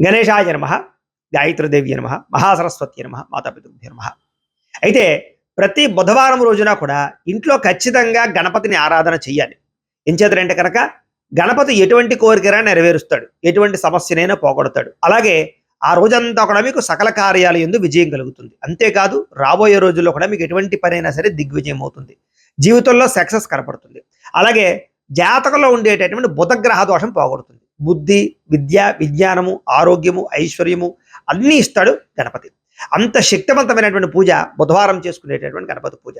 గణేశాయ నమః, గాయత్రీదేవి నమః, మహాసరస్వతి నమః, మాతాపితృభ్యో నమః. అయితే ప్రతి బుధవారం రోజున కూడా ఇంట్లో ఖచ్చితంగా గణపతిని ఆరాధన చెయ్యాలి. ఎంచేతంటే కనుక గణపతి ఎటువంటి కోరికైనా నెరవేరుస్తాడు, ఎటువంటి సమస్యనైనా పోగొడతాడు. అలాగే ఆ రోజంతా కూడా మీకు సకల కార్యాల యందు విజయం కలుగుతుంది. అంతేకాదు రాబోయే రోజుల్లో కూడా మీకు ఎటువంటి పనైనా సరే దిగ్విజయం అవుతుంది, జీవితంలో సక్సెస్ కనపడుతుంది. అలాగే జాతకంలో ఉండేటటువంటి బుధగ్రహ దోషం పోగొడుతుంది. బుద్ధి, విద్య, విజ్ఞానము, ఆరోగ్యము, ఐశ్వర్యము అన్నీ ఇస్తాడు గణపతి. అంత శక్తివంతమైనటువంటి పూజ బుధవారం చేసుకునేటటువంటి గణపతి పూజ.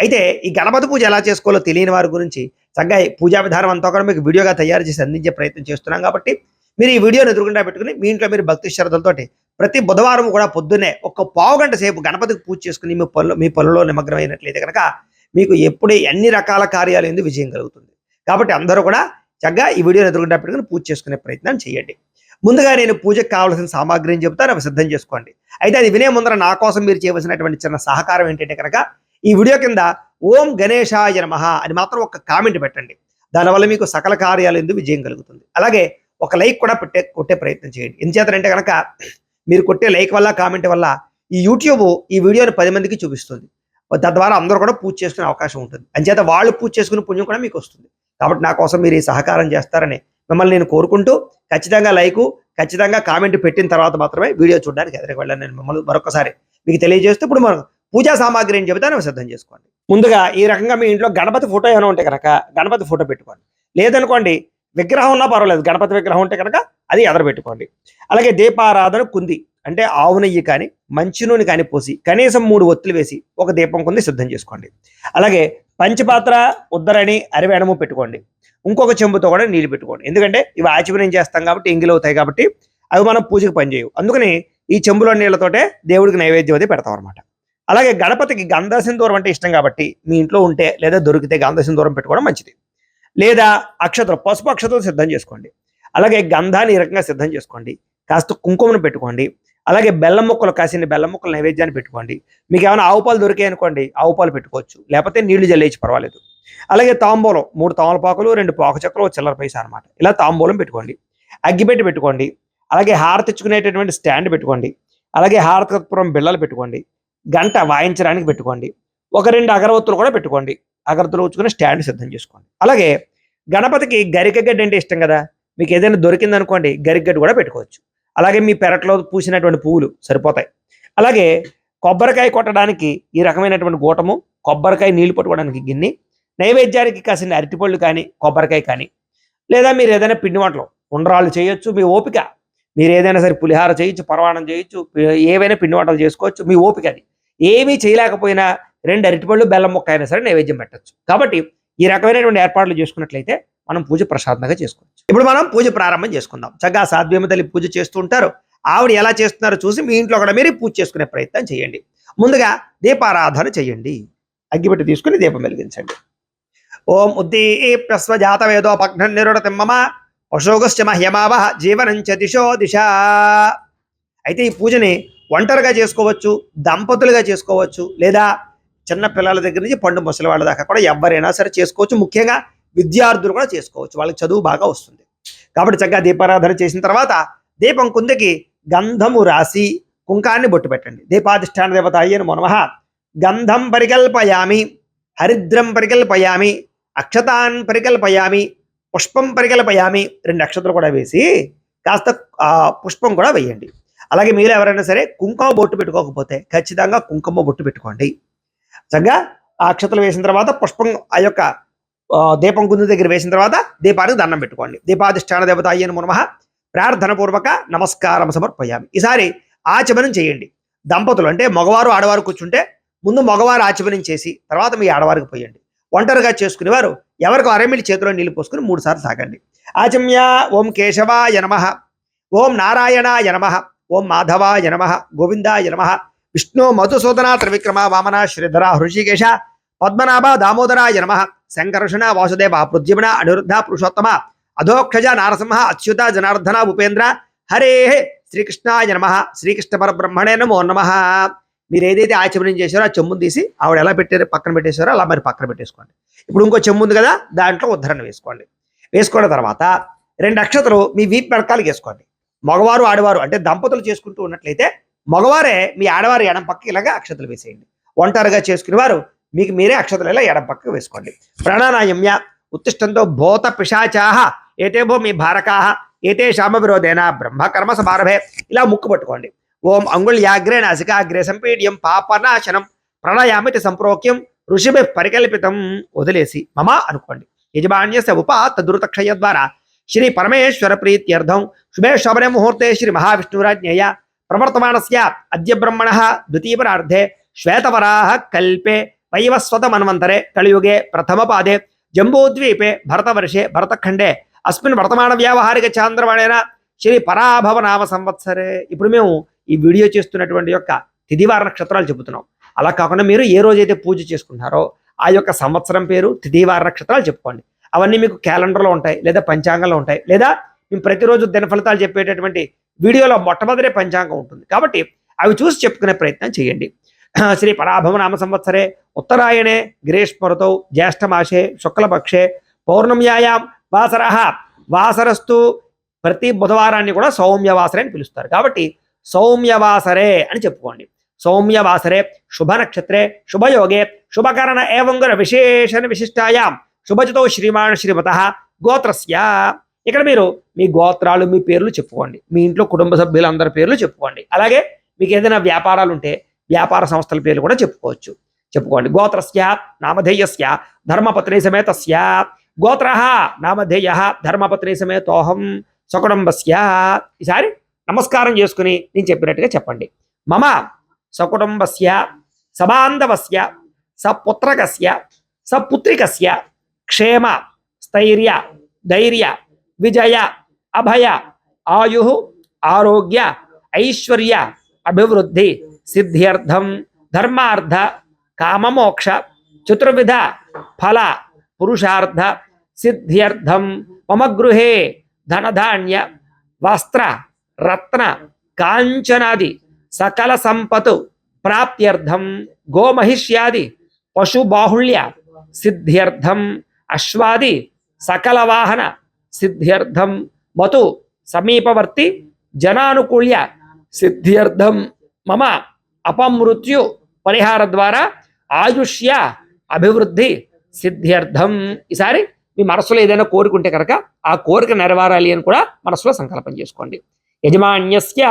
అయితే ఈ గణపతి పూజ ఎలా చేసుకోవాలో తెలియని వారి గురించి చక్కగా పూజా విధానం అంతా కూడా మీకు వీడియోగా తయారు చేసి అందించే ప్రయత్నం చేస్తున్నాం. కాబట్టి మీరు ఈ వీడియోని ఎదురుగుండా పెట్టుకుని మీ ఇంట్లో మీరు భక్తి శ్రద్ధలతోటి ప్రతి బుధవారం కూడా పొద్దున్నే ఒక పావుగంట సేపు గణపతికి పూజ చేసుకుని మీ పనుల్లో నిమగ్నమైనట్లయితే కనుక మీకు ఎప్పుడే అన్ని రకాల కార్యాలు ఎందు విజయం కలుగుతుంది. కాబట్టి అందరూ కూడా చక్కగా ఈ వీడియోని ఎదురుగుండా పెట్టుకుని పూజ చేసుకునే ప్రయత్నం చేయండి. ముందుగా నేను పూజకు కావాల్సిన సామాగ్రిని చెబుతాను, అవి సిద్ధం చేసుకోండి. అయితే అది వినే ముందర నా కోసం మీరు చేయవలసినటువంటి చిన్న సహకారం ఏంటంటే కనుక ఈ వీడియో కింద ఓం గణేశాయ నమః అని మాత్రం ఒక కామెంట్ పెట్టండి. దానివల్ల మీకు సకల కార్యాలు ఎందు విజయం కలుగుతుంది. అలాగే ఒక లైక్ కూడా కొట్టే ప్రయత్నం చేయండి. ఎందుచేతంటే కనుక మీరు కొట్టే లైక్ వల్ల కామెంట్ వల్ల ఈ యూట్యూబ్ ఈ వీడియోని 10 మందికి చూపిస్తుంది. తద్వారా అందరూ కూడా పూజ చేసుకునే అవకాశం ఉంటుంది. అంచేత వాళ్ళు పూజ చేసుకునే పుణ్యం కూడా మీకు వస్తుంది. కాబట్టి నా కోసం మీరు ఈ సహకారం చేస్తారని మిమ్మల్ని నేను కోరుకుంటూ ఖచ్చితంగా లైకు, ఖచ్చితంగా కామెంట్ పెట్టిన తర్వాత మాత్రమే వీడియో చూడడానికి ఎదురుకు వెళ్ళాను. నేను మిమ్మల్ని మరొకసారి మీకు తెలియజేస్తూ ఇప్పుడు మనం పూజా సామాగ్రి అని చెబుతాను, సిద్ధం చేసుకోండి. ముందుగా ఈ రకంగా మీ ఇంట్లో గణపతి ఫోటో ఏమైనా ఉంటే కనుక గణపతి ఫోటో పెట్టుకోండి. లేదనుకోండి విగ్రహం ఉన్నా పర్వాలేదు, గణపతి విగ్రహం ఉంటే కనుక అది ఎదర పెట్టుకోండి. అలాగే దీపారాధన కుంది అంటే ఆవు నెయ్యి కానీ మంచి నూనె కానీ పోసి కనీసం 3 ఒత్తులు వేసి ఒక దీపం కుంది సిద్ధం చేసుకోండి. అలాగే పంచపాత్ర, ఉద్దరణి, అరివేణము పెట్టుకోండి. ఇంకొక చెంబుతో కూడా నీళ్ళు పెట్టుకోండి. ఎందుకంటే ఇవి ఆచమనం చేస్తాం కాబట్టి ఎంగిలి అవుతాయి, కాబట్టి అవి మనం పూజకు పనిచేయవు. అందుకని ఈ చెంబులో నీళ్ళతోటే దేవుడికి నైవేద్యం అది పెడతాం అనమాట. అలాగే గణపతికి గంధసింధూరం అంటే ఇష్టం కాబట్టి మీ ఇంట్లో ఉంటే లేదా దొరికితే గంధసింధూరం పెట్టుకోవడం మంచిది. లేదా అక్షతలు, పసుపు అక్షతలు సిద్ధం చేసుకోండి. అలాగే గంధాన్ని ఈ రకంగా సిద్ధం చేసుకోండి. కాస్త కుంకుమను పెట్టుకోండి. అలాగే బెల్లం ముక్కలు, కాసిన బెల్లం ముక్కలు నైవేద్యాన్ని పెట్టుకోండి. మీకు ఏమైనా ఆవు పాలు దొరికాయి అనుకోండి, ఆవు పాలు పెట్టుకోవచ్చు, లేకపోతే నీళ్లు జల్లేసి పర్వాలేదు. అలాగే తాంబూలం 3 తమలపాకులు, 2 పాకు చెక్కలు, చిల్లర పైసా అనమాట. ఇలా తాంబూలం పెట్టుకోండి. అగ్గిపెట్టి పెట్టుకోండి. అలాగే హారతి ఇచ్చుకునేటటువంటి స్టాండ్ పెట్టుకోండి. అలాగే హారతి కర్పూరం బిళ్ళలు పెట్టుకోండి. గంట వాయించడానికి పెట్టుకోండి. ఒక 2 అగరవత్తులు కూడా పెట్టుకోండి. అగరత్తులు ఉంచుకుని స్టాండ్ సిద్ధం చేసుకోండి. అలాగే గణపతికి గరికగడ్డి అంటే ఇష్టం కదా, మీకు ఏదైనా దొరికిందనుకోండి గరికగడ్డి కూడా పెట్టుకోవచ్చు. అలాగే మీ పెరట్లో పూసినటువంటి పువ్వులు సరిపోతాయి. అలాగే కొబ్బరికాయ కొట్టడానికి ఈ రకమైనటువంటి గూటము, కొబ్బరికాయ నీళ్లు పట్టుకోవడానికి గిన్నె, నైవేద్యానికి కాసిన అరటిపళ్ళు కానీ కొబ్బరికాయ కానీ, లేదా మీరు ఏదైనా పిండి వంటలు ఉండ్రాళ్ళు చేయొచ్చు, మీ ఓపిక. మీరు ఏదైనా సరే పులిహార చేయొచ్చు, పరమాణం చేయొచ్చు, ఏవైనా పిండి వంటలు చేసుకోవచ్చు, మీ ఓపిక. అది ఏమీ చేయలేకపోయినా 2 అరటిపళ్ళు, బెల్లం ముక్క అయినా సరే నైవేద్యం పెట్టచ్చు. కాబట్టి ఈ రకమైనటువంటి ఏర్పాట్లు చేసుకున్నట్లయితే మనం పూజ ప్రశాంతంగా చేసుకోవచ్చు. ఇప్పుడు మనం పూజ ప్రారంభం చేసుకుందాం. చక్కగా సాధ్యమ తల్లి పూజ చేస్తూ ఉంటారు. ఆవిడ ఎలా చేస్తున్నారో చూసి మీ ఇంట్లో కూడా మీరు పూజ చేసుకునే ప్రయత్నం చేయండి. ముందుగా దీపారాధన చేయండి. అగ్గిపెట్టి తీసుకుని దీపం వెలిగించండి. ఓం ఉద్దీప్యస్వజాత వేదోపఘ్నం నిరుడతిమ్మమ అశోగశ్చ మహ్యమావహ జీవనంచ దిశో దిశ. అయితే ఈ పూజని ఒంటరిగా చేసుకోవచ్చు, దంపతులుగా చేసుకోవచ్చు, లేదా చిన్న పిల్లల దగ్గర నుంచి పండు ముసలి వాళ్ళ దాకా కూడా ఎవరైనా సరే చేసుకోవచ్చు. ముఖ్యంగా విద్యార్థులు కూడా చేసుకోవచ్చు, వాళ్ళకి చదువు బాగా వస్తుంది. కాబట్టి చక్కగా దీపారాధన చేసిన తర్వాత దీపం కుందకి గంధము రాసి కుంకాన్ని బొట్టు పెట్టండి. దీపాధిష్టాన దేవత అయ్యను నమః. గంధం పరికల్పయామి, హరిద్రం పరికల్పయామి, అక్షతాన్ పరికల్పయామి, పుష్పం పరికల్పయామి. 2 అక్షతలు కూడా వేసి కాస్త పుష్పం కూడా వేయండి. అలాగే మీరు ఎవరైనా సరే కుంకుమ బొట్టు పెట్టుకోకపోతే ఖచ్చితంగా కుంకుమ బొట్టు పెట్టుకోండి. చక్కగా ఆ అక్షతలు వేసిన తర్వాత పుష్పం ఆ యొక్క దీపం కుందు దగ్గర వేసిన తర్వాత దీపానికి దండం పెట్టుకోండి. దీపాధిష్టాన దేవత అయ్యను నమః. ప్రార్థన పూర్వక నమస్కారం సమర్పయామి. ఈసారి ఆచమనం చేయండి. దంపతులు అంటే మగవారు ఆడవారు కూర్చుంటే ముందు మగవారు ఆచమనం చేసి తర్వాత మీ ఆడవారికి పోయండి. ఒంటరిగా చేసుకునేవారు ఎవరికి అరమిలి చేతిలో నీళ్లు పోసుకుని 3 సార్లు సాగండి. ఆచమ్య ఓం కేశవాయ నమః, ఓం నారాయణాయ నమః, ఓం మాధవాయ నమః, గోవిందాయ నమః, విష్ణు మధుసూదన త్రివిక్రమ వామన శ్రీధర హృషికేశ పద్మనాభ దామోదరాయ నమః, శంకర్షణ వాసుదేవ పృథ్యమణ అనిరుద్ధ పురుషోత్తమ అధోక్షజ నారసింహ అచ్యుత జనార్దన ఉపేంద్ర హరే శ్రీకృష్ణాయ నమః, శ్రీకృష్ణ పరబ్రహ్మణే నమో నమః. మీరు ఏదైతే ఆచమనం చేశారో ఆ చెంబును తీసి ఆవిడ ఎలా పెట్టారో పక్కన పెట్టేశారో అలా మరి పక్కన పెట్టేసుకోండి. ఇప్పుడు ఇంకో చెంబు ఉంది కదా, దాంట్లో ఉద్ధరణ వేసుకోండి. వేసుకున్న తర్వాత 2 అక్షతలు మీ వీపు వెనకాలకి వేసుకోండి. మగవారు ఆడవారు అంటే దంపతులు చేసుకుంటూ ఉన్నట్లయితే మగవారే మీ ఆడవారు ఎడం పక్కకి ఇలాగా అక్షతలు వేసేయండి. ఒంటరిగా చేసుకునే వారు మీకు మీరే అక్షతలు ఇలా ఎడం పక్కకు వేసుకోండి. ప్రాణానాయమ్య ఉత్తిష్టంతో భూత పిశాచాహ ఏతేభో మీ భారకాహ ఏతే శామ విరోధేన బ్రహ్మకర్మ సమారభే ఇలా ముక్కు పట్టుకోండి. ఓం అంగుళ్యాగ్రే నాసికాగ్రే సంపీడ్యం పాపనాశనం ప్రణయామితి సంప్రోక్యం ఋషిభి పరికల్పితం వదిలేసి మమ అనుకోండి. యజమాన్యస్య ఉపాత్తదురుతక్షయ ద్వారా శ్రీ పరమేశ్వర ప్రీత్యర్థం శుభే శోభనే ముహూర్తే శ్రీ మహావిష్ణురాజ్ఞేయ ప్రవర్తమానస్య అద్య బ్రహ్మణః ద్వితీయపరార్ధే శ్వేతవరాహ కల్పే వైవస్వత మన్వంతరే కలియుగే ప్రథమ పాదే జంబూద్వీపే భరతవర్షే భరతఖండే అస్మిన్ వర్తమాన వ్యావహారిక చాంద్రవాణేన శ్రీ పరాభవ నామ సంవత్సరే. ఇప్పుడు మేము ఈ వీడియో చేస్తున్నటువంటి యొక్క తిథివార నక్షత్రాలు చెబుతున్నాం. అలా కాకుండా మీరు ఏ రోజైతే పూజ చేసుకుంటారో ఆ యొక్క సంవత్సరం పేరు తిథివార నక్షత్రాలు చెప్పుకోండి. అవన్నీ మీకు క్యాలెండర్లో ఉంటాయి, లేదా పంచాంగంలో ఉంటాయి, లేదా మేము ప్రతిరోజు దిన ఫలితాలు చెప్పేటటువంటి వీడియోలో మొట్టమొదటి పంచాంగం ఉంటుంది. కాబట్టి అవి చూసి చెప్పుకునే ప్రయత్నం చేయండి. శ్రీ పరాభవ నామ సంవత్సరే ఉత్తరాయణే గ్రీష్మఋతౌ జ్యేష్ఠమాసే శుక్లపక్షే పౌర్ణమ్యాయాం వాసరః వాసరస్తు ప్రతి బుధవారాన్ని కూడా సౌమ్యవాసరే అని పిలుస్తారు. కాబట్టి సౌమ్యవాసరే అని చెప్పుకోండి. సౌమ్యవాసరే శుభ నక్షత్రే శుభయోగే శుభకరణ ఏవంగుర విశేషణ విశిష్టాయాం శుభజితో శ్రీమాన్ శ్రీమతః గోత్రస్య. ఇక్కడ మీరు మీ గోత్రాలు మీ పేర్లు చెప్పుకోండి. మీ ఇంట్లో కుటుంబ సభ్యులందరి పేర్లు చెప్పుకోండి. అలాగే మీకు ఏదైనా వ్యాపారాలు ఉంటే వ్యాపార సంస్థల పేర్లు కూడా చెప్పుకోండి. గోత్రస్య నామధేయస్య ధర్మపత్ని సమేతస్య గోత్రః నామధేయః ధర్మపత్ని సమేతోహం సకుటుంబస్య. ఈసారి నమస్కారం చేసుకుని నేను చెప్పినట్టుగా చెప్పండి. మమ సకుటుంబస్య సబాంధవస్య సపుత్రకస్య సపుత్రికస్య క్షేమ స్థైర్య ధైర్య విజయ అభయ ఆయు ఆరోగ్య ఐశ్వర్య అభివృద్ధి సిద్ధ్యర్థం ధర్మార్థ కామమోక్ష చతుర్విధ ఫల పురుషార్థ సిద్ధ్యర్థం మమ గృహే ధనధాన్య వస్త్ర రత్న కాంచనాది సకల సంపతు ప్రాప్త్యర్థం గోమహిష్యాది పశుబాహుళ్య సిద్ధ్యర్థం అశ్వాది సకల వాహన సిద్ధ్యర్థం మతు సమీపవర్తి జనానుకూల్య సిద్ధ్యర్థం మమ అపమృత్యు పరిహార ద్వారా ఆయుష్య అభివృద్ధి సిద్ధ్యర్థం. ఈసారి మీ మనసులో ఏదైనా కోరుకుంటే కనుక ఆ కోరిక నెరవేరాలి అని కూడా మనసులో సంకల్పం చేసుకోండి. యజమాన్యస్య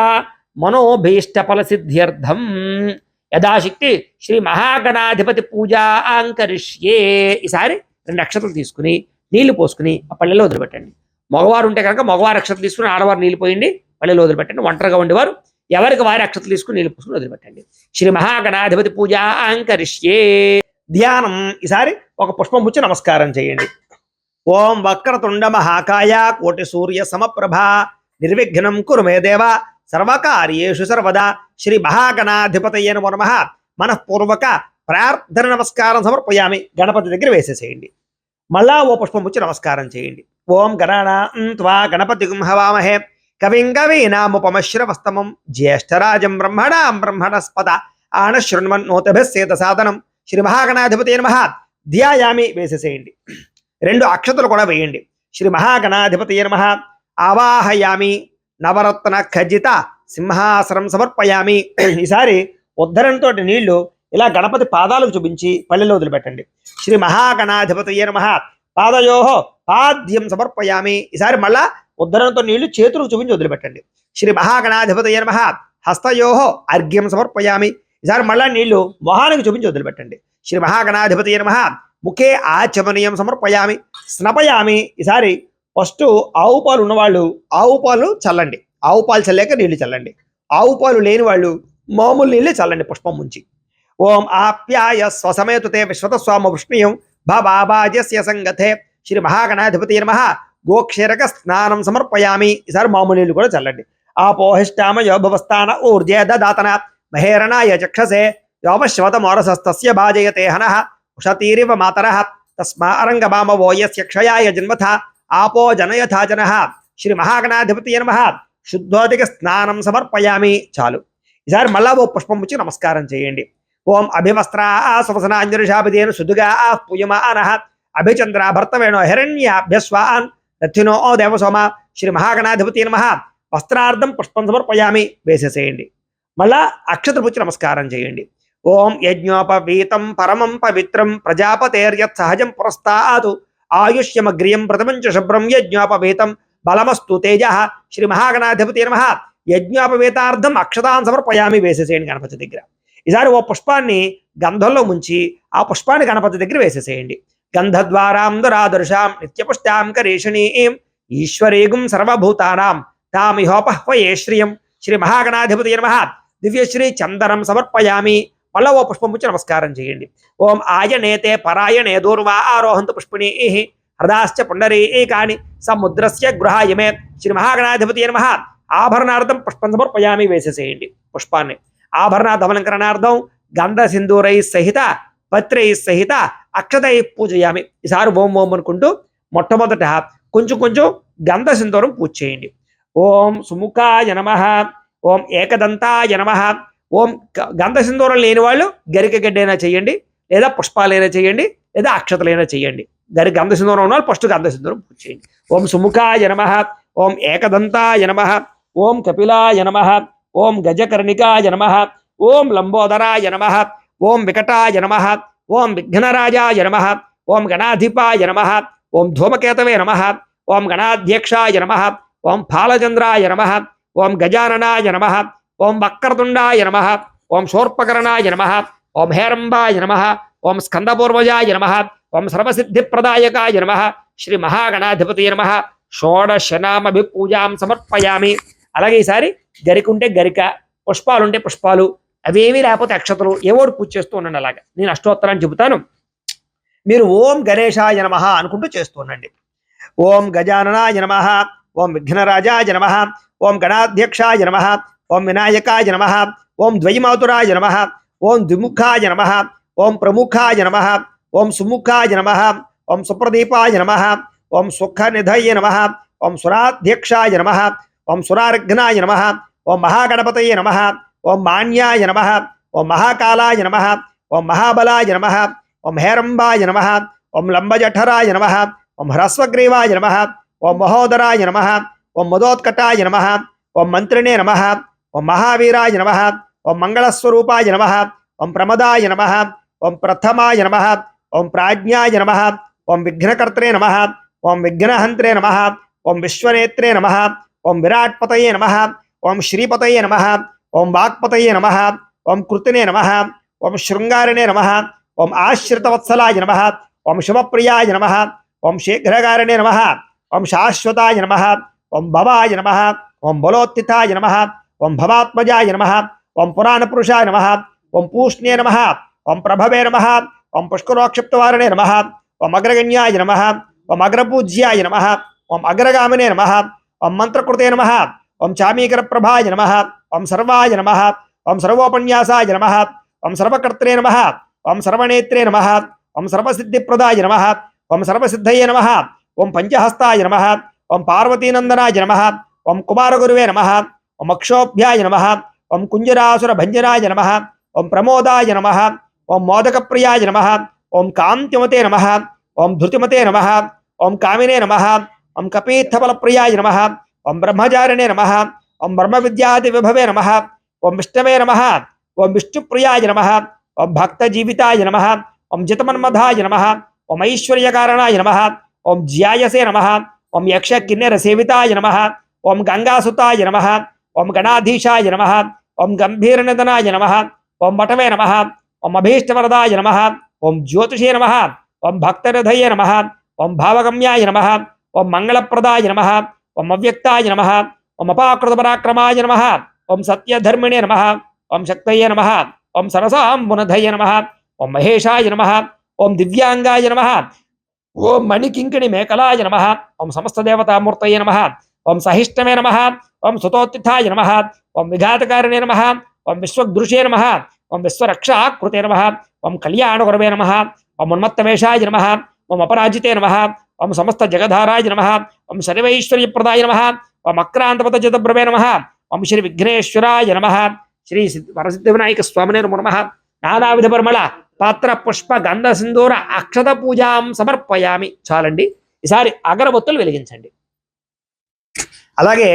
మనోభీష్టఫల సిద్ధ్యర్థం యథాశక్తి శ్రీ మహాగణాధిపతి పూజాంకరిష్యే. ఈసారి 2 అక్షతలు తీసుకుని నీళ్లు పోసుకుని ఆ పళ్ళెలో వదిలిపెట్టండి. మగవారు ఉంటే కనుక మగవారి అక్షతలు తీసుకుని ఆడవారు నీళ్ళు పోయండి, పళ్ళెలో వదిలిపెట్టండి. ఒంటరిగా ఉండేవారు ఎవరికి వారి అక్షతలు తీసుకుని నీళ్ళు పోసుకుని వదిలిపెట్టండి. శ్రీ మహాగణాధిపతి పూజాంకరిష్యే. ధ్యానం. ఈసారి ఒక పుష్పం పుచ్చి నమస్కారం చేయండి. ఓం వక్రతుండ మహాకాయ కోటి సూర్య సమప్రభ నిర్విఘ్నం కురు మే దేవ సర్వకార్యేషు సర్వదా శ్రీ మహాగణాధిపతయే నమో నమః. మనఃపూర్వక ప్రార్థన నమస్కారం సమర్పయామి. గణపతి దగ్గర వేసేసేయండి. మళ్ళా ఓ పుష్పం పుచ్చి నమస్కారం చేయండి. ఓం గణానాం త్వా గణపతిం హవామహే కవిం కవీనాముపమశ్రవస్తమం జ్యేష్ఠరాజం బ్రహ్మణాం బ్రహ్మణస్పద ఆనశృణ్వన్నోతభిస్సేద సాధనం శ్రీ మహాగణాధిపతయే నమః. ధ్యాయామి వేసేసేయండి. 2 అక్షతలు కూడా వేయండి. శ్రీ మహాగణాధిపతయే నమః. ఆవాహయామి నవరత్న ఖజిత సింహాసనం సమర్పయామి. ఈసారి ఉద్ధరణతో నీళ్లు ఇలా గణపతి పాదాలకు చూపించి పళ్ళెలో వదిలిపెట్టండి. శ్రీ మహాగణాధిపతయే నమః. పాదయోహో పాద్యం సమర్పయామి. ఈసారి మళ్ళా ఉద్ధరణతో నీళ్లు చేతులకు చూపించి వదిలిపెట్టండి. శ్రీ మహాగణాధిపతయే నమః. హస్తయోహో అర్ఘ్యం సమర్పయామి. ఈసారి మళ్ళా నీళ్లు మొహానికి చూపించి వదిలిపెట్టండి. శ్రీ మహాగణాధిపతయే నమః. ముఖే ఆచమనీయం సమర్పయామి. స్నపయామి. ఈసారి ఫస్ట్ ఆవు పాలు ఉన్నవాళ్ళు ఆవు పాలు చల్లండి. ఆవు పాలు చల్లాక నీళ్లు చల్లండి. ఆవు పాలు లేని వాళ్ళు మామూలు నీళ్ళే చల్లండి పుష్పం ముంచి. ఓం ఆప్యాయ స్వసమేతుతే విశ్వత స్వామ వృష్ణీయం బాబాజస్య సంగతే శ్రీ మహాగణాధిపతయే నమః. గోక్షరక స్నానం సమర్పయామి. ఈసారి మామూలు నీళ్ళు కూడా చల్లండి. ఆపోహిష్టామ యోభవస్థాన ఊర్జే దదాతన మహేరణాయ చక్షసే యోపశ్వత మోరసస్తస్య భాజయతే హనః ఉషతీరివ మాతరః తస్మా అరంగమామ వోయస్య క్షయాయ జన్మథ ఆపో జనయథా జనః. శ్రీ మహాగణాధిపతయే నమః. శుద్ధోదిక స్నానం సమర్పయామి. చాలు. ఈసారి మళ్ళా ఓ పుష్పం పుచ్చి నమస్కారం చేయండి. ఓం అభివస్త్రా సువసనాంజలిషాభిధేను సుదుగా పూయమానః అభిచంద్ర భర్తవేణో హిరణ్యాభ్యస్వాన్ దక్షిణో దేవసోమ. శ్రీ మహాగణాధిపతయే నమః. వస్త్రార్థం పుష్పం సమర్పయామి వేసేసేయండి. మళ్ళా అక్షతలు పుచ్చి నమస్కారం చేయండి. ఓం యజ్ఞోపవీతం పరమం పవిత్రం ప్రజాపతేర్యత్ సహజం పురస్తాతు ఆయుష్యమగ్రియం ప్రథమం చ శుభ్రం యజ్ఞోపవీతం బలమస్తు తేజ శ్రీ మహాగణాధిపతి నమః. యజ్ఞోపవేతార్థం అక్షతాన్ సమర్పయామి వేసేసేయండి గణపతి దగ్గర. ఈసారి ఓ పుష్పాన్ని గంధంలో ముంచి ఆ పుష్పాన్ని గణపతి దగ్గర వేసేసేయండి. గంధద్వారాం దురాదర్శాం నిత్యపుష్టాం కరేషణీం ఈశ్వరేగుం సర్వభూతానాం తామిహోపహ్వయే శ్రియం శ్రీ మహాగణాధిపతి నమః. దివ్యశ్రీ చందనం సమర్పయామి. మళ్ళా ఓ పుష్పం పుచ్చి నమస్కారం చేయండి. ఓం ఆయనేతే పరాయణే దూర్వా ఆరోహంతు పుష్పిణీ హృదాశ్చ పుండరీకాని సముద్రస్య గృహాయమే శ్రీ మహాగణాధిపతి నమః. ఆభరణార్థం పుష్పం సమర్పయామి వేసేసేయండి పుష్పాన్ని. ఆభరణ ధమలంకరణార్థం గంధ సింధూరై సహిత పత్రై సహిత అక్షతై పూజయామి. ఈసారి ఓం ఓం అనుకుంటూ మొట్టమొదట కొంచెం కొంచెం గంధ సింధూరం పూజ చేయండి. ఓం సుముఖాయ నమః, ఓం ఏకదంతాయ నమః. ఓం గంధ సింధూరం లేని వాళ్ళు గరిక గడ్డైనా చేయండి, లేదా పుష్పాలైనా చేయండి, లేదా అక్షతలైనా చేయండి. గంధ సింధూరం ఉన్న వాళ్ళు ఫస్ట్ గంధ సింధూరం పూజ చేయండి. ఓం సుముఖాయ నమః, ఓం ఏకదంతాయ నమః, ఓం కపిలాయ నమః, ఓం గజకర్ణికాయ నమః, ఓం లంబోదరాయ నమః, ఓం వికటాయ నమః, ఓం విఘ్నరాజాయ నమః, ఓం గణాధిపాయ నమః, ఓం ధూమకేతవే నమః, ఓం గణాధ్యక్షాయ నమః, ఓం ఫాలచంద్రాయ నమః, ఓం గజాననాయ నమః, ఓం వక్రతుండాయ నమః, ఓం శూర్పకర్ణాయ నమః, ఓం హేరంబాయ నమః, ఓం స్కందపూర్వజాయ నమః, ఓం సర్వసిద్ధిప్రదాయకాయ నమః శ్రీ మహాగణాధిపతి నమః. షోడశనామభి పూజాం సమర్పయామి. అలాగే ఈసారి గరిక ఉంటే గరిక, పుష్పాలుంటే పుష్పాలు, అవేమీ లేకపోతే అక్షతలు ఏవోడు పూజ చేస్తూ ఉండండి. అలాగా నేను అష్టోత్తరాన్ని చెబుతాను, మీరు ఓం గణేశాయ నమః అనుకుంటూ చేస్తూ ఉండండి. ఓం గజాననాయ నమః, ఓం విఘ్నరాజాయ నమః, ఓం గణాధ్యక్షాయ నమః, ఓం వినాయకాయ నమః, ఓం ద్వైమాతురాయ నమః, ఓం ద్విముఖాయ నమః, ఓం ప్రముఖాయ నమః, ఓం సుముఖాయ నమః, ఓం సుప్రదీపాయ నమః, ఓం సుఖనిధయ నమః, ఓం సురాధ్యక్షాయ నమః, ఓం సురార్ఘ్నాయ నమః, ఓం మహాగణపతయే నమః, ఓం మాన్యాయ నమః, ఓం మహాకాలాయ నమః, ఓం మహాబలాయ నమః, ఓం హేరంబాయ నమః, ఓం లంబజఠరాయ నమః, ఓం హ్రస్వగ్రీవాయ నమః, ఓం మహోదరాయ నమః, ఓం మదోత్కటాయ నమః, ఓం మంత్రిణే నమః, ఓం మహావీరాయ నమః, ఓం మంగళస్వరూపాయ నమః, ఓం ప్రమదాయ నమః, ఓం ప్రథమాయ నమః, ఓం ప్రాజ్ఞాయ నమః, ఓం విఘ్నకర్త్రే నమః, ఓం విఘ్నహంత్రే నమః, ఓం విశ్వనేత్రే నమః, ఓం విరాట్పతయే నమః, ఓం శ్రీపతయే నమః, ఓం వాక్పతయే నమః, ఓం కృతినే నమః, ఓం శృంగారిణే నమః, ఓం ఆశ్రితవత్సలాయ నమః, ఓం శుభప్రియాయ నమః, ఓం శీఘ్రగారిణే నమః, ఓం శాశ్వతాయ నమః, ఓం భవాయ నమః, ఓం బలోత్థితాయ నమః, ఓం భవాత్మజాయ నమః, ఓం పురాణపురుషాయ నమః, ఓం పూష్ణే నమః, ఓం ప్రభవే నమః, ఓం పుష్కరోక్షిప్తవారిణే నమః, ఓం అగ్రగణ్యాయ నమః, ఓం అగ్రపూజ్యాయ నమః, ఓం అగ్రగామినే నమః, ఓం మంత్రకృతే నమః, ఓం చామీకర ప్రభాయ నమః, ఓం సర్వాయ నమః, ఓం సర్వోపన్యాసాయ నమః, ఓం సర్వకర్త్రే నమః, ఓం సర్వనేత్రే నమః, ఓం సర్వసిద్ధిప్రదాయ నమః, ఓం సర్వసిద్ధయే నమః, ఓం పంచహస్తాయ నమః, ఓం పార్వతీనందనాయ నమః, ఓం కుమారగురువే నమః, ఓం అక్షోభ్యాయ నమః, ఓం కుంజరాసుర భంజనాయ నమః, ఓం ప్రమోదాయ నమః, ఓం మోదకప్రియాయ నమః, ఓం కాంతిమతే నమః, ఓం ధృతిమతే నమః, ఓం కామినే నమః, ఓం కపీర్థఫలప్రియాయ నమః, ఓం బ్రహ్మచారిణే నమః, ఓం బ్రహ్మవిద్యాది విభవే నమః, ఓం విష్ణవే నమః, ఓం విష్ణుప్రియాయ నమః, ఓం భక్తజీవితాయ నమః, ఓం జితమన్మధాయ నమః, ఓం ఐశ్వర్యకారణాయ నమః, ఓం జ్యాయసే నమః, ఓం యక్ష కిన్నెర సేవితాయ నమః, ఓం గంగాసుతాయ నమః, ఓం గణాధీశాయ నమః, ఓం గంభీరనిధనాయ నమః, ఓం వటవే నమః, ఓం అభీష్టవరదాయ నమః, ఓం జ్యోతిషే నమః, ఓం భక్తహృదయే నమః, ఓం భావగమ్యాయ నమః, ఓం మంగళప్రదాయ నమః, ఓం అవ్యక్తాయ నమః, ఓం అపాకృతపరాక్రమాయ నమః, ఓం సత్యధర్మిణే నమః, ఓం శక్తయే నమః, ఓం సరసాంబునధయ నమః, ఓం మహేశాయ నమః, ఓం దివ్యాంగాయ నమః, ఓం మణికింకిణి మేకలాయ నమః, ఓం సమస్త దేవతామూర్తయే నమః, ఓం సహిష్టమే నమః, ఓం సుతోత్థితాయ నమః, ఓం విఘాతకారిణే నమః, ఓం విశ్వదృశే నమః, ఓం విశ్వరక్షాకృతే నమః, ఓం కళ్యాణగురవే నమః, ఓం ఉన్మత్తవేషాయ నమః, ఓం అపరాజితే నమః, ఓం సమస్త జగధారాయ నమః, ఓం సర్వైశ్వర్యప్రదాయ నమః, ఓం అక్రాంతపతజితబ్రవే నమః, ఓం శ్రీ విఘ్నేశ్వరాయ నమః, శ్రీ వరసిద్ధి వినాయక స్వామినే నమః. నానావిధ పరిమళ పాత్ర పుష్ప గంధ సింధూర అక్షత పూజాం సమర్పయామి. చాలండి. ఈసారి అగరబత్తులు వెలిగించండి. అలాగే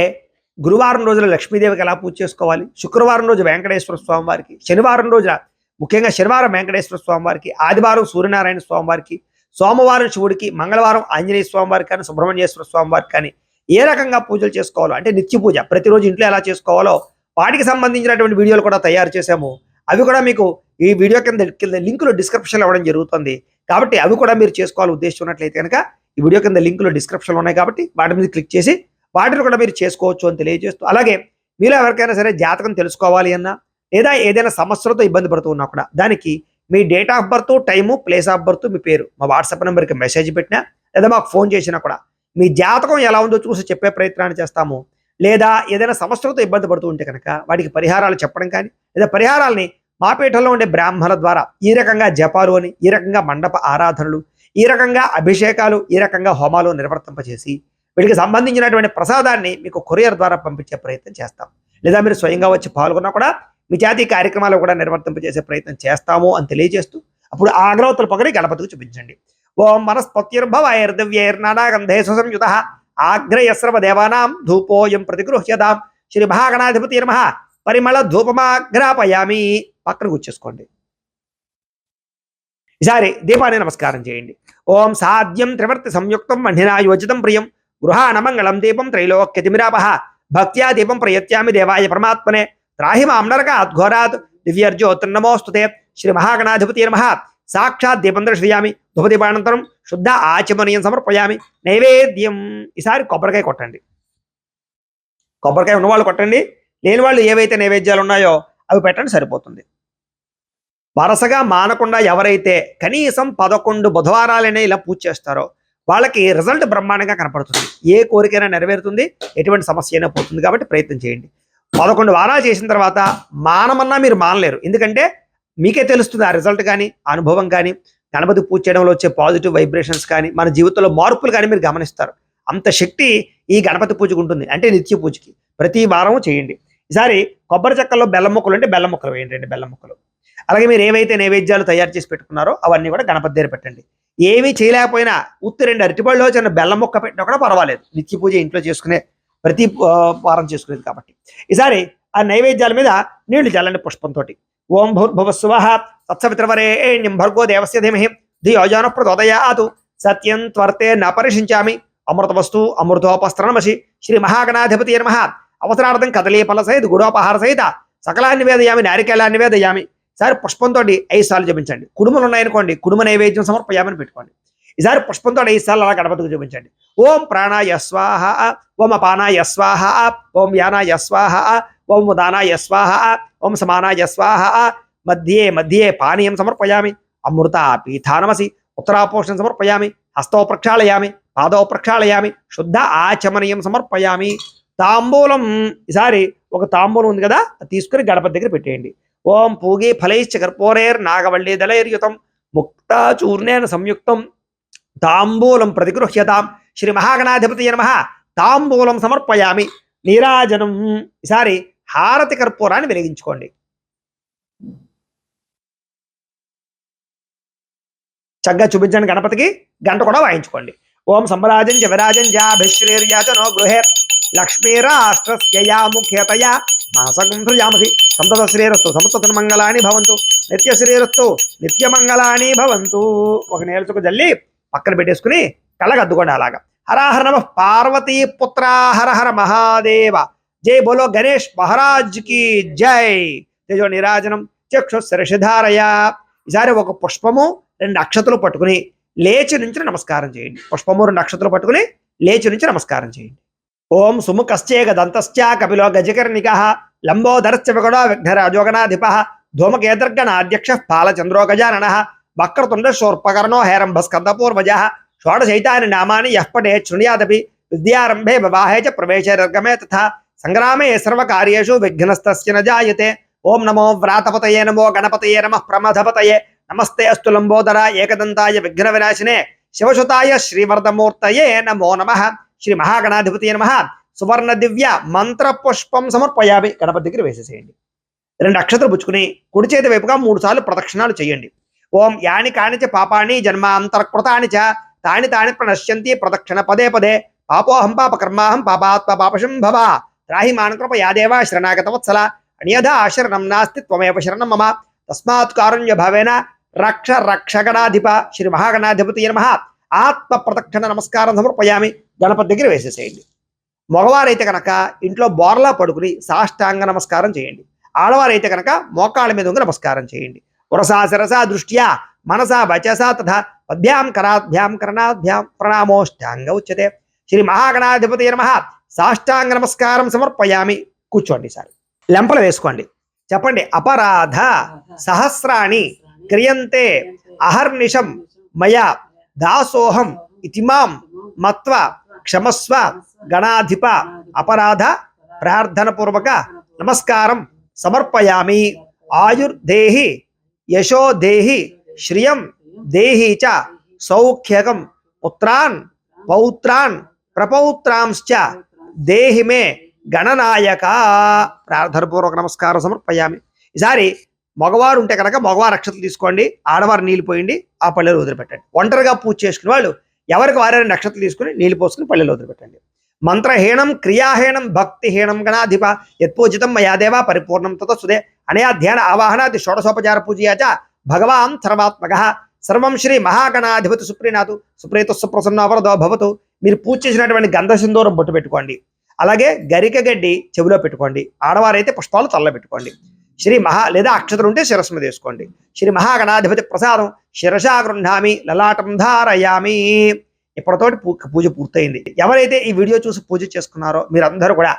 గురువారం రోజున లక్ష్మీదేవికి ఎలా పూజ చేసుకోవాలి, శుక్రవారం రోజు వెంకటేశ్వర స్వామి వారికి, శనివారం రోజున ముఖ్యంగా శనివారం వెంకటేశ్వర స్వామి వారికి, ఆదివారం సూర్యనారాయణ స్వామి వారికి, సోమవారం శివుడికి, మంగళవారం ఆంజనేయ స్వామి వారికి కానీ, సుబ్రహ్మణ్యేశ్వర స్వామి వారికి కానీ ఏ రకంగా పూజలు చేసుకోవాలో, అంటే నిత్య పూజ ప్రతిరోజు ఇంట్లో ఎలా చేసుకోవాలో వాటికి సంబంధించినటువంటి వీడియోలు కూడా తయారు చేశాము. అవి కూడా మీకు ఈ వీడియో కింద లింకులు డిస్క్రిప్షన్లో ఇవ్వడం జరుగుతుంది. కాబట్టి అవి కూడా మీరు చేసుకోవాలి ఉద్దేశం ఉన్నట్లయితే కనుక ఈ వీడియో కింద లింకులు డిస్క్రిప్షన్లో ఉన్నాయి కాబట్టి వాటి మీద క్లిక్ చేసి వాటిని కూడా మీరు చేసుకోవచ్చు అని తెలియజేస్తూ, అలాగే మీరు ఎవరికైనా సరే జాతకం తెలుసుకోవాలి అన్నా లేదా ఏదైనా సమస్యలతో ఇబ్బంది పడుతూ ఉన్నా కూడా దానికి మీ date of birth, time, place of birth, మీ పేరు మా వాట్సాప్ నెంబర్కి మెసేజ్ పెట్టినా లేదా మాకు ఫోన్ చేసినా కూడా మీ జాతకం ఎలా ఉందో చూసి చెప్పే ప్రయత్నాన్ని చేస్తాము. లేదా ఏదైనా సమస్యలతో ఇబ్బంది పడుతూ ఉంటే కనుక వాటికి పరిహారాలు చెప్పడం కానీ లేదా పరిహారాలని మా పీఠంలో ఉండే బ్రాహ్మణుల ద్వారా ఈ రకంగా జపాలు అని, ఈ రకంగా మండప ఆరాధనలు, ఈ రకంగా అభిషేకాలు, ఈ రకంగా హోమాలు నిర్వర్తింపచేసి వీటికి సంబంధించినటువంటి ప్రసాదాన్ని మీకు కొరియర్ ద్వారా పంపించే ప్రయత్నం చేస్తాం. లేదా మీరు స్వయంగా వచ్చి పాల్గొన్నా కూడా మీ జాతీయ కార్యక్రమాలు కూడా నిర్వర్తింపజేసే ప్రయత్నం చేస్తాము అని తెలియజేస్తూ అప్పుడు ఆ అగ్రవత్తుల పొగని గణపతికి చూపించండి. ఓం మనస్పత్యుర్భవైర్దివ్యైర్నానాగంధే సుసంయుత ఆగ్రయస్రవ దేవానాం ధూపోయం ప్రతిగృహ్యతాం శ్రీ మహాగణాధిపతి నమః పరిమళ ధూపమాగ్రాపయామి. పక్కన కూర్చేసుకోండి. ఈసారి దీపాన్ని నమస్కారం చేయండి. ఓం సాధ్యం త్రివర్తి సంయుక్తం మణినా యోజితం ప్రియం గృహాణమంగళం దీపం త్రైలోక్యతిమిరాపహ భక్త్యా దీపం ప్రయత్యామి దేవాయ పరమాత్మనే త్రాహి మాం నరకాత్ ఘోరాత్ దివ్యర్జ్యోతిర్నమోస్తుతే శ్రీ మహాగణాధిపతి నమః. సాక్షాత్ దీపం దర్శయామి ధూపదీపానంతరం శుద్ధ ఆచమనీయం సమర్పయామి. నైవేద్యం. ఈసారి కొబ్బరికాయ కొట్టండి. కొబ్బరికాయ ఉన్నవాళ్ళు కొట్టండి, లేని వాళ్ళు ఏవైతే నైవేద్యాలు ఉన్నాయో అవి పెట్టండి, సరిపోతుంది. వరుసగా మానకుండా ఎవరైతే కనీసం 11 బుధవారాలైనా ఇలా పూజ చేస్తారో వాళ్ళకి రిజల్ట్ బ్రహ్మాండంగా కనపడుతుంది. ఏ కోరికైనా నెరవేరుతుంది, ఎటువంటి సమస్య అయినా పోతుంది. కాబట్టి ప్రయత్నం చేయండి. 11 వారాలు చేసిన తర్వాత మానమన్నా మీరు మానలేరు. ఎందుకంటే మీకే తెలుస్తుంది ఆ రిజల్ట్ కానీ, అనుభవం కానీ, గణపతి పూజ చేయడంలో వచ్చే పాజిటివ్ వైబ్రేషన్స్ కానీ, మన జీవితంలో మార్పులు కానీ మీరు గమనిస్తారు. అంత శక్తి ఈ గణపతి పూజకు ఉంటుంది. అంటే నిత్య పూజకి ప్రతి వారం చేయండి. ఈసారి కొబ్బరి చెక్కల్లో బెల్లం ముక్కలు అంటే బెల్లం ముక్కలు వేయండి, బెల్లం ముక్కలు. అలాగే మీరు ఏవైతే నైవేద్యాలు తయారు చేసి పెట్టుకున్నారో అవన్నీ కూడా గణపతి దగ్గర పెట్టండి. ఏమీ చేయలేకపోయినా ఉత్తి 2 అరటిపళ్ళు చిన్న బెల్లం ముక్క పెట్టినా కూడా పర్వాలేదు. నిత్య పూజ ఇంట్లో చేసుకునే ప్రతి వారం చేసుకునేది కాబట్టి ఈసారి ఆ నైవేద్యాల మీద నీళ్లు చల్లండి పుష్పంతో. ఓం భూర్భువస్సువః తత్సవితుర్వరేణ్యం భర్గో దేవస్య ధీమహి ధియో యో నః ప్రచోదయాత్ సత్యం త్వర్తే న పరిశించామి అమృతవస్తు అమృతోపస్త్రనమసి శ్రీ మహాగణాధిపతి నమః. అవసరార్థం కదలీ ఫల సహిత గుడోపహార సహిత సకలాన్ని వేదయామి నారికేళాన్ని వేదయామి. ఈసారి పుష్పంతో 5 సార్లు చూపించండి. కుడుములు ఉన్నాయనుకోండి, కుడుమ నైవేద్యం సమర్పయామని పెట్టుకోండి. ఈసారి పుష్పంతో 5 సార్లు అలా గణపతికి చూపించండి. ఓం ప్రాణాయ స్వాహ, ఓం అపానాయ స్వాహ, ఓం యానాయ స్వాహ, ఓం ఉదానాయ స్వాహ, ఓం సమానాయ స్వాహ. మధ్యే మధ్యే పానీయం సమర్పయామి అమృత పీఠానమసి. ఉత్తరాపోషణం సమర్పయామి. హస్తో ప్రక్షాళయామి, పాదో ప్రక్షాళయామి, శుద్ధ ఆచమనీయం సమర్పయామి. తాంబూలం. ఈసారి ఒక తాంబూలం ఉంది కదా, తీసుకుని గణపతి దగ్గర పెట్టేయండి. ఓం పూగే ఫలైశ్చ కర్పూరైర్ నాగవల్లి దళైర్యుతం ముక్తా చూర్ణేన సంయుక్తం తాంబూలం ప్రతిగృహ్యతాం శ్రీ మహాగణాధిపతి నమః. తాంబూలం సమర్పయామి. నీరాజనం. ఈసారి హారతి కర్పూరాన్ని వెలిగించుకోండి. చక్కగా చూపించండి గణపతికి. గంట కూడా వాయించుకోండి. ఓం సంరాజం జవరాజం జాభిశ్రీర్యాచనో గృహే లక్ష్మీరాష్ట్రస్యయా ముఖ్యతయా మాసకం సృజామసి. సంతత శ్రీరస్తు సమస్తత మంగళాని భవంతు. నిత్య శ్రీరస్తు నిత్య మంగళాని భవంతు. ఒక నేలచుకు జల్లి పక్కన పెట్టేసుకుని కళ్ళకు అద్దుకోండి అలాగా. హరహర నమః పార్వతీ పుత్ర హర హర మహాదేవ. జై బోలో గణేష్ మహారాజ్ కి జై. తేజో నిరాజనం చక్షు శిరషిధారయ. ఈసారి ఒక పుష్పము 2 అక్షతలు పట్టుకుని లేచి నుంచి నమస్కారం చేయండి. పుష్పము 2 అక్షతలు పట్టుకుని లేచి నుంచి నమస్కారం చేయండి. ఓం సుముఖశ్చేగ దంతశ్చ కపిలో గజకర్ణికః లంబోదరశ్చ విగడో విఘ్నరాజోగణాధిపః ధూమకేతర్గణాధ్యక్షః పాలచంద్రో గజాననః వక్రతుండ శూర్పకర్ణో హేరంభస్కందపూర్వజः షోడశైతాని నామాని యః పఠేత్ శృణుయాదపి విద్యారంభే వివాహే చ ప్రవేశే నిర్గమే తథా సంగ్రామే సర్వకార్యేషు విఘ్నస్తస్య న జాయతే. ఓం నమో వ్రాతపతయే నమో గణపతయే నమః ప్రమథపతయే నమస్తే అస్తు లంబోదర ఏకదంతాయ విఘ్న వినాశినే శివసుతాయ శ్రీవర్ధమూర్తయే నమో నమః. శ్రీ మహాగణాధిపతి నమః. సువర్ణ దివ్య మంత్ర పుష్పం సమర్పయామి. గణపతి దగ్గర వేసేసేయండి. 2 అక్షతలు పుచ్చుకుని కుడి చేతి వైపుగా 3 సార్లు ప్రదక్షిణాలు చేయండి. ఓం యాని కానిచ పాపాని జన్మాంతరకృతాని చ తాని తాని ప్రణశ్యంతి ప్రదక్షిణ పదే పదే. పాపోహం పాపకర్మాహం పాపాత్మ పాపశం భవ త్రాహి మానకృప యాదేవ శరణాగత వత్సల అన్యథా శరణం నాస్తి త్వమేవ శరణం మమ తస్మాత్ కారుణ్య భావేన రక్ష రక్షగణాధిప శ్రీ మహాగణాధిపతి నమః ఆత్మ ప్రదక్షిణ నమస్కారం సమర్పయామి. గణపతి దగ్గర వేసేసేయండి. మగవారైతే కనుక ఇంట్లో బోర్లా పడుకుని సాష్టాంగ నమస్కారం చేయండి. ఆడవారైతే కనుక మోకాళ్ళ మీద ఉండి నమస్కారం చేయండి. ఉరసా శిరసా దృష్ట్యా మనసా వచసా తథా పద్భ్యాం కరాభ్యాం కరణాభ్యాం ప్రణామోష్టాంగ ఉచ్యతే. శ్రీ మహాగణాధిపతి నమః సాష్టాంగ నమస్కారం సమర్పయామి. కూర్చోండి సార్. లెంపలు వేసుకోండి. చెప్పండి. అపరాధ సహస్రాణి క్రియంతే అహర్నిశం మయా దాసోహం ఇతిమాం మత్వ క్షమస్వ గణాధిప అపరాధ ప్రార్థనపూర్వక నమస్కారం సమర్పయామి. ఆయుర్దేహి యశో దేహి శ్రియం దేహి చ సౌఖ్యకం పుత్రాన్ పౌత్రాన్ ప్రపౌత్రాంశ్చ దేహి మే గణనాయక. ప్రార్థనపూర్వక నమస్కారం సమర్పయామి. ఈసారి మగవారు ఉంటే కనుక మగవారు అక్షతలు తీసుకోండి. ఆడవారు నీళ్ళు పోయండి. ఆ పళ్ళెలు వదిలిపెట్టండి. ఒంటరిగా పూజ చేసుకునే వాళ్ళు ఎవరికి వారే నక్షత్రాలు తీసుకుని నీళ్ళు పోసుకుని పళ్ళెలు వదిలిపెట్టండి. మంత్రహీనం క్రియాహీనం భక్తిహీనం గణాధిప యత్పూజితం మయాదేవ పరిపూర్ణం తతసుదే అనయా ధ్యాన ఆవాహనాది షోడశోపచార పూజయాచ భగవాన్ సర్వాత్మక సర్వం శ్రీ మహాగణాధిపతి సుప్రీనాథు సుప్రీత సుప్రసన్న వరదో భవతు. మీరు పూజ చేసినటువంటి గంధ సింధూరం బొట్టు పెట్టుకోండి. అలాగే గరిక గడ్డి చెవిలో పెట్టుకోండి. ఆడవారైతే పుష్పాలు తల్ల పెట్టుకోండి. శ్రీ లేదా అక్షతలు ఉంటే శిరస్సు మీద వేసుకోండి. శ్రీ మహాగణాధిపతి ప్రసాదం శిరసా గృహ్ణామి లలాటం ధారయామి. ఇప్పటితోటి పూజ పూర్తయింది. ఎవరైతే ఈ వీడియో చూసి పూజ చేసుకున్నారో మీరందరూ కూడా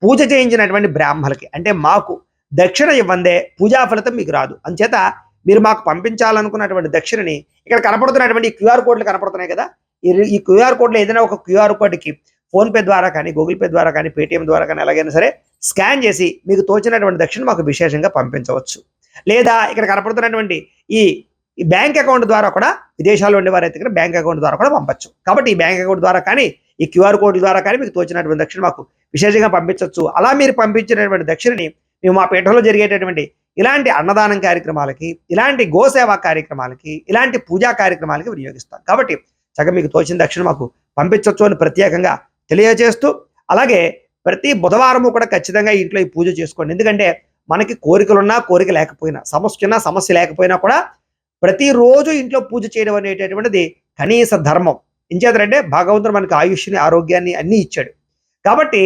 పూజ చేయించినటువంటి బ్రాహ్మణులకి అంటే మాకు దక్షిణ ఇవ్వందే పూజా ఫలితం మీకు రాదు. అంచేత మీరు మాకు పంపించాలనుకున్నటువంటి దక్షిణని ఇక్కడ కనపడుతున్నటువంటి క్యూఆర్ కోడ్లు కనపడుతున్నాయి కదా, ఈ క్యూఆర్ కోడ్లో ఏదైనా ఒక క్యూఆర్ కోడ్కి ఫోన్పే ద్వారా కానీ గూగుల్ పే ద్వారా కానీ పేటిఎం ద్వారా కానీ ఎలాగైనా సరే స్కాన్ చేసి మీకు తోచినటువంటి దక్షిణ మాకు విశేషంగా పంపించవచ్చు. లేదా ఇక్కడ కనపడుతున్నటువంటి ఈ బ్యాంక్ అకౌంట్ ద్వారా కూడా విదేశాల్లో ఉండేవారైతే ఇక్కడ బ్యాంక్ అకౌంట్ ద్వారా కూడా పంపచ్చు. కాబట్టి ఈ బ్యాంక్ అకౌంట్ ద్వారా కానీ ఈ క్యూఆర్ కోడ్ ద్వారా కానీ మీకు తోచినటువంటి దక్షిణ మాకు విశేషంగా పంపించవచ్చు. అలా మీరు పంపించినటువంటి దక్షిణని మేము మా పీఠంలో జరిగేటటువంటి ఇలాంటి అన్నదానం కార్యక్రమాలకి, ఇలాంటి గోసేవా కార్యక్రమాలకి, ఇలాంటి పూజా కార్యక్రమాలకి వినియోగిస్తాం. కాబట్టి చక్కగా మీకు తోచిన దక్షిణ మాకు పంపించవచ్చు అని ప్రత్యేకంగా తెలియజేస్తూ, అలాగే ప్రతి బుధవారము కూడా ఖచ్చితంగా ఇంట్లో ఈ పూజ చేసుకోండి. ఎందుకంటే మనకి కోరికలున్నా కోరిక లేకపోయినా, సమస్య ఉన్నా సమస్య లేకపోయినా కూడా ప్రతిరోజు ఇంట్లో పూజ చేయడం అనేటటువంటిది కనీస ధర్మం. ఇంచేతంటే భగవంతుడు మనకి ఆయుష్ని ఆరోగ్యాన్ని అన్నీ ఇచ్చాడు. కాబట్టి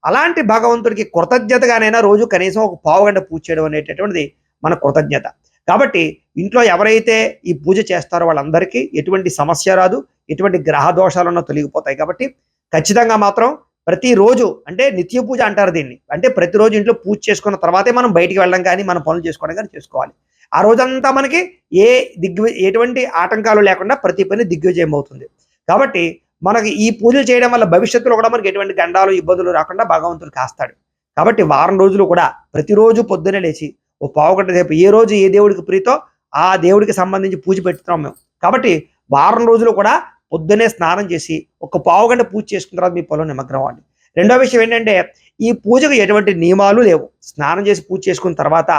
అలాంటి భగవంతుడికి కృతజ్ఞతగానైనా రోజు కనీసం ఒక పావుగంట పూజ చేయడం అనేటటువంటిది మన కృతజ్ఞత. కాబట్టి ఇంట్లో ఎవరైతే ఈ పూజ చేస్తారో వాళ్ళందరికీ ఎటువంటి సమస్య రాదు, ఎటువంటి గ్రహ దోషాలున్నా తొలగిపోతాయి. కాబట్టి ఖచ్చితంగా మాత్రం ప్రతిరోజు అంటే నిత్య పూజ అంటారు దీన్ని. అంటే ప్రతిరోజు ఇంట్లో పూజ చేసుకున్న తర్వాతే మనం బయటికి వెళ్ళడం కానీ మన పనులు చేసుకోవడం కానీ చేసుకోవాలి. ఆ రోజంతా మనకి ఎటువంటి ఆటంకాలు లేకుండా ప్రతి పని దిగ్విజయం అవుతుంది. కాబట్టి మనకి ఈ పూజలు చేయడం వల్ల భవిష్యత్తులో కూడా మనకి ఎటువంటి గండాలు ఇబ్బందులు రాకుండా భగవంతుడు కాస్తాడు. కాబట్టి వారం రోజులు కూడా ప్రతిరోజు పొద్దునే లేచి ఓ పావుగంట సేపు ఏ రోజు ఏ దేవుడికి ప్రీతో ఆ దేవుడికి సంబంధించి పూజ పెట్టుతున్నాం మేము. కాబట్టి వారం రోజులు కూడా పొద్దునే స్నానం చేసి ఒక పావుగంట పూజ చేసుకున్న తర్వాత మీ పొలం నిమగ్నం అవ్వండి. రెండో విషయం ఏంటంటే ఈ పూజకు ఎటువంటి నియమాలు లేవు. స్నానం చేసి పూజ చేసుకున్న తర్వాత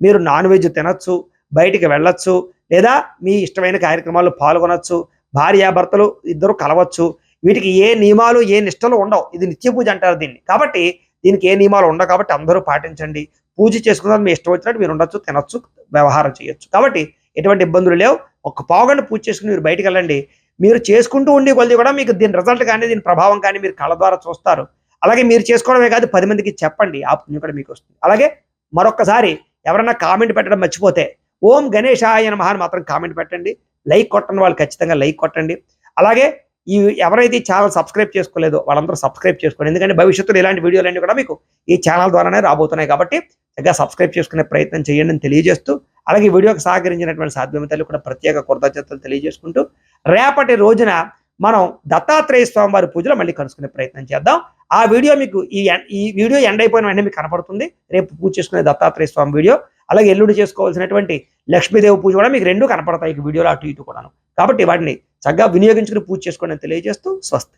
మీరు నాన్ వెజ్ తినచ్చు, బయటికి వెళ్ళొచ్చు, లేదా మీ ఇష్టమైన కార్యక్రమాల్లో పాల్గొనొచ్చు, భార్యాభర్తలు ఇద్దరు కలవచ్చు. వీటికి ఏ నియమాలు ఏ నిష్టలు ఉండవు. ఇది నిత్య పూజ అంటారు దీన్ని. కాబట్టి దీనికి ఏ నియమాలు ఉండవు. కాబట్టి అందరూ పాటించండి. పూజ చేసుకున్న మీ ఇష్టం వచ్చినట్టు మీరు ఉండొచ్చు, తినొచ్చు, వ్యవహారం చేయొచ్చు. కాబట్టి ఎటువంటి ఇబ్బందులు లేవు. ఒక పావుగంట పూజ చేసుకుని మీరు బయటికి వెళ్ళండి. మీరు చేసుకుంటూ ఉండే కొద్ది కూడా మీకు దీని రిజల్ట్ కానీ దీని ప్రభావం కానీ మీరు కళ్ళ ద్వారా చూస్తారు. అలాగే మీరు చేసుకోవడమే కాదు 10 మందికి చెప్పండి. ఆ పుణ్యం కూడా మీకు వస్తుంది. అలాగే మరొక్కసారి ఎవరైనా కామెంట్ పెట్టడం మర్చిపోతే ఓం గణేశాయ నమః అని మాత్రం కామెంట్ పెట్టండి. లైక్ కొట్టండి, వాళ్ళు ఖచ్చితంగా లైక్ కొట్టండి. అలాగే ఈ ఎవరైతే ఈ ఛానల్ సబ్స్క్రైబ్ చేసుకోలేదో వాళ్ళందరూ సబ్స్క్రైబ్ చేసుకోండి. ఎందుకంటే భవిష్యత్తులో ఇలాంటి వీడియోలన్నీ కూడా మీకు ఈ ఛానల్ ద్వారానే రాబోతున్నాయి. కాబట్టి చక్కగా సబ్స్క్రైబ్ చేసుకునే ప్రయత్నం చేయండి అని తెలియజేస్తూ, అలాగే ఈ వీడియోకి సహకరించినటువంటి సాధ్యమైన తల్లి కూడా ప్రత్యేక కృతజ్ఞతలు తెలియజేసుకుంటూ, రేపటి రోజున మనం దత్తాత్రేయ స్వామి వారి పూజలో మళ్ళీ కలుసుకునే ప్రయత్నం చేద్దాం. ఆ వీడియో మీకు ఈ వీడియో ఎండ్ అయిపోయిన వెంటనే మీకు కనపడుతుంది. రేపు పూజ చేసుకునే దత్తాత్రేయ స్వామి వీడియో, అలాగే ఎల్లుండి చేసుకోవాల్సినటువంటి లక్ష్మీదేవి పూజ కూడా మీకు 2 కనపడతాయి ఈ వీడియోలో అటు ఇటు కూడాను. కాబట్టి వాటిని చక్కగా వినియోగించుకుని పూజ చేసుకోండి అని తెలియజేస్తూ స్వస్తి.